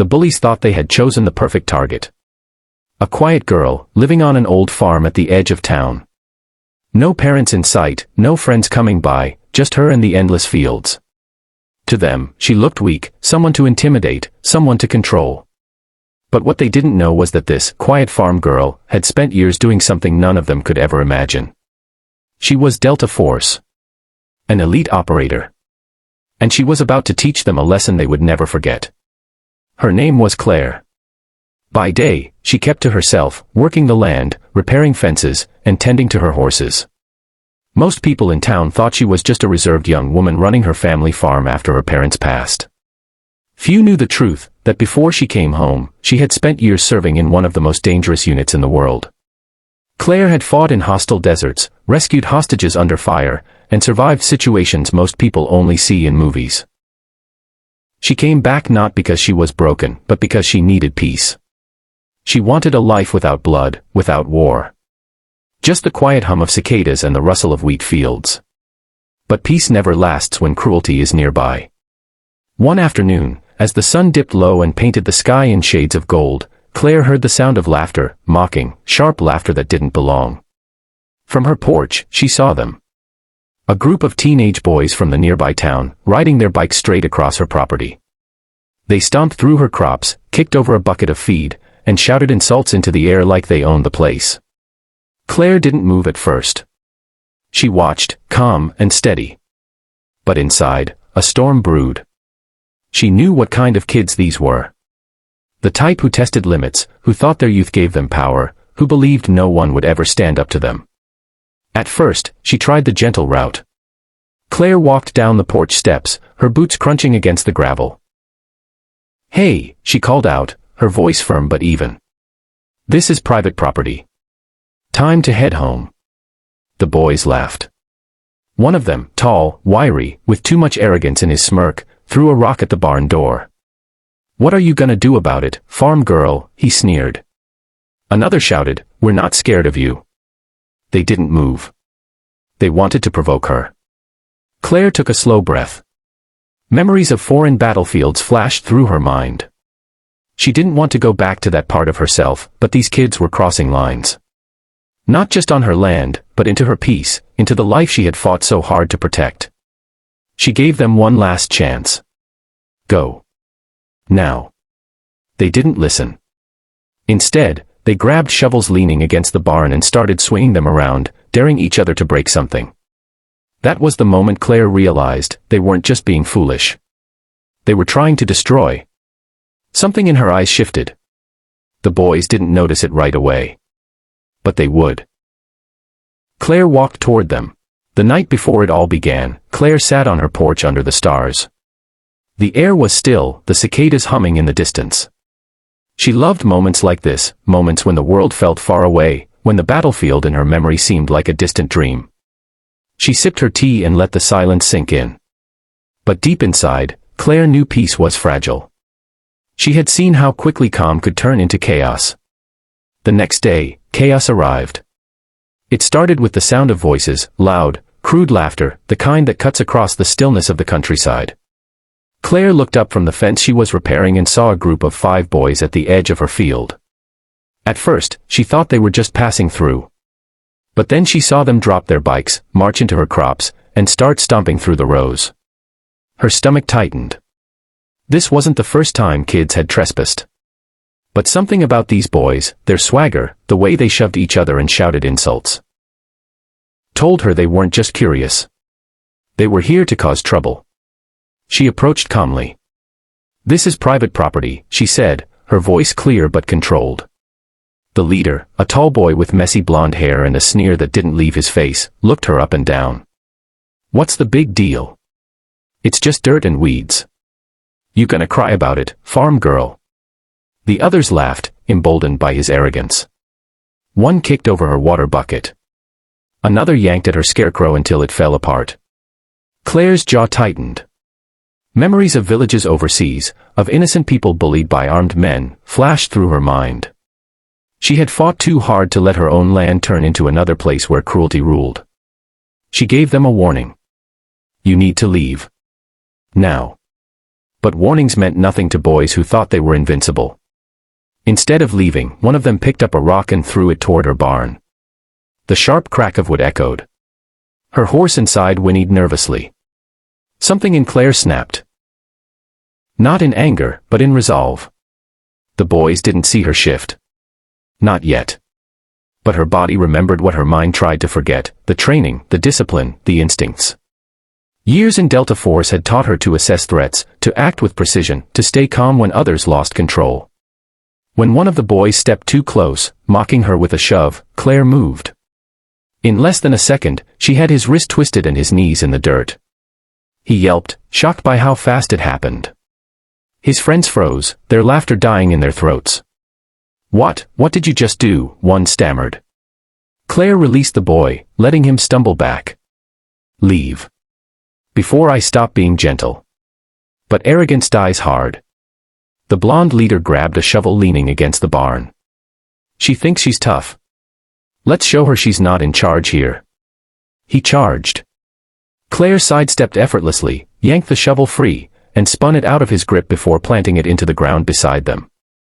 the bullies thought they had chosen the perfect target. A quiet girl, living on an old farm at the edge of town. No parents in sight, no friends coming by, just her and the endless fields. To them, she looked weak, someone to intimidate, someone to control. But what they didn't know was that this quiet farm girl had spent years doing something none of them could ever imagine. She was Delta Force. An elite operator. And she was about to teach them a lesson they would never forget. Her name was Claire. By day, she kept to herself, working the land, repairing fences, and tending to her horses. Most people in town thought she was just a reserved young woman running her family farm after her parents passed. Few knew the truth, that before she came home, she had spent years serving in one of the most dangerous units in the world. Claire had fought in hostile deserts, rescued hostages under fire, and survived situations most people only see in movies. She came back not because she was broken, but because she needed peace. She wanted a life without blood, without war. Just the quiet hum of cicadas and the rustle of wheat fields. But peace never lasts when cruelty is nearby. One afternoon, as the sun dipped low and painted the sky in shades of gold, Claire heard the sound of laughter, mocking, sharp laughter that didn't belong. From her porch, she saw them. A group of teenage boys from the nearby town, riding their bikes straight across her property. They stomped through her crops, kicked over a bucket of feed, and shouted insults into the air like they owned the place. Claire didn't move at first. She watched, calm and steady. But inside, a storm brewed. She knew what kind of kids these were. The type who tested limits, who thought their youth gave them power, who believed no one would ever stand up to them. At first, she tried the gentle route. Claire walked down the porch steps, her boots crunching against the gravel. "Hey," she called out, her voice firm but even. "This is private property. Time to head home." The boys laughed. One of them, tall, wiry, with too much arrogance in his smirk, threw a rock at the barn door. "What are you gonna do about it, farm girl?" he sneered. Another shouted, "We're not scared of you." They didn't move. They wanted to provoke her. Claire took a slow breath. Memories of foreign battlefields flashed through her mind. She didn't want to go back to that part of herself, but these kids were crossing lines. Not just on her land, but into her peace, into the life she had fought so hard to protect. She gave them one last chance. Go. Now. They didn't listen. Instead, they grabbed shovels leaning against the barn and started swinging them around, daring each other to break something. That was the moment Claire realized they weren't just being foolish. They were trying to destroy. Something in her eyes shifted. The boys didn't notice it right away. But they would. Claire walked toward them. The night before it all began, Claire sat on her porch under the stars. The air was still, the cicadas humming in the distance. She loved moments like this, moments when the world felt far away, when the battlefield in her memory seemed like a distant dream. She sipped her tea and let the silence sink in. But deep inside, Claire knew peace was fragile. She had seen how quickly calm could turn into chaos. The next day, chaos arrived. It started with the sound of voices, loud, crude laughter, the kind that cuts across the stillness of the countryside. Claire looked up from the fence she was repairing and saw a group of 5 boys at the edge of her field. At first, she thought they were just passing through. But then she saw them drop their bikes, march into her crops, and start stomping through the rows. Her stomach tightened. This wasn't the first time kids had trespassed. But something about these boys, their swagger, the way they shoved each other and shouted insults, told her they weren't just curious. They were here to cause trouble. She approached calmly. "This is private property," she said, her voice clear but controlled. The leader, a tall boy with messy blonde hair and a sneer that didn't leave his face, looked her up and down. "What's the big deal? It's just dirt and weeds. You gonna cry about it, farm girl?" The others laughed, emboldened by his arrogance. One kicked over her water bucket. Another yanked at her scarecrow until it fell apart. Claire's jaw tightened. Memories of villages overseas, of innocent people bullied by armed men, flashed through her mind. She had fought too hard to let her own land turn into another place where cruelty ruled. She gave them a warning. "You need to leave. Now. But warnings meant nothing to boys who thought they were invincible. Instead of leaving, one of them picked up a rock and threw it toward her barn. The sharp crack of wood echoed. Her horse inside whinnied nervously. Something in Claire snapped. Not in anger, but in resolve. The boys didn't see her shift. Not yet. But her body remembered what her mind tried to forget: the training, the discipline, the instincts. Years in Delta Force had taught her to assess threats, to act with precision, to stay calm when others lost control. When one of the boys stepped too close, mocking her with a shove, Claire moved. In less than a second, she had his wrist twisted and his knees in the dirt. He yelped, shocked by how fast it happened. His friends froze, their laughter dying in their throats. What did you just do?" one stammered. Claire released the boy, letting him stumble back. "Leave. Before I stop being gentle." But arrogance dies hard. The blonde leader grabbed a shovel, leaning against the barn. "She thinks she's tough. Let's show her she's not in charge here." He charged. Claire sidestepped effortlessly, yanked the shovel free, and spun it out of his grip before planting it into the ground beside them.